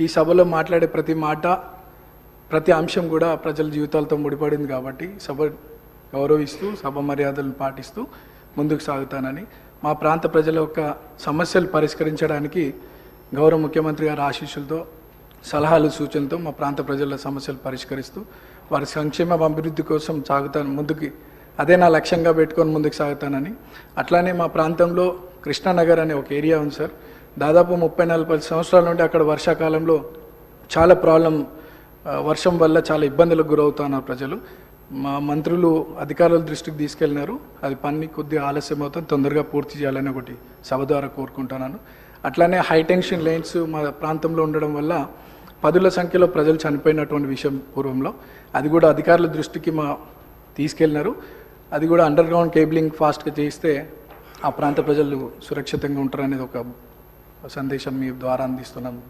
ఈ సభలో మాట్లాడే ప్రతి మాట ప్రతి అంశం కూడా ప్రజల జీవితాలతో ముడిపడింది కాబట్టి సభ గౌరవిస్తూ సభ మర్యాదలను పాటిస్తూ ముందుకు సాగుతానని, మా ప్రాంత ప్రజల యొక్క సమస్యలు పరిష్కరించడానికి గౌరవ ముఖ్యమంత్రి గారి ఆశీస్సులతో సలహాలు సూచనలతో మా ప్రాంత ప్రజల సమస్యలు పరిష్కరిస్తూ వారి సంక్షేమ అభివృద్ధి కోసం సాగుతాను ముందుకి. అదే నా లక్ష్యంగా పెట్టుకొని ముందుకు సాగుతానని. అట్లానే మా ప్రాంతంలో కృష్ణానగర్ అనే ఒక ఏరియా ఉంది సార్. దాదాపు 30-40 సంవత్సరాల నుండి అక్కడ వర్షాకాలంలో చాలా వర్షం వల్ల చాలా ఇబ్బందులకు గురవుతున్నారు ప్రజలు. మా మంత్రులు అధికారుల దృష్టికి తీసుకెళ్ళినారు. అది పని కొద్దిగా ఆలస్యం అవుతుంది, తొందరగా పూర్తి చేయాలని ఒకటి సభ ద్వారా కోరుకుంటున్నాను. అట్లానే హైటెన్షన్ లైన్స్ మా ప్రాంతంలో ఉండడం వల్ల పదుల సంఖ్యలో ప్రజలు చనిపోయినటువంటి విషయం పూర్వంలో, అది కూడా అధికారుల దృష్టికి తీసుకెళ్ళినారు. అది కూడా అండర్ గ్రౌండ్ కేబులింగ్ ఫాస్ట్గా చేయిస్తే ఆ ప్రాంత ప్రజలు సురక్షితంగా ఉంటారనేది ఒక సందేశం మీ ద్వారా అందిస్తున్నాను.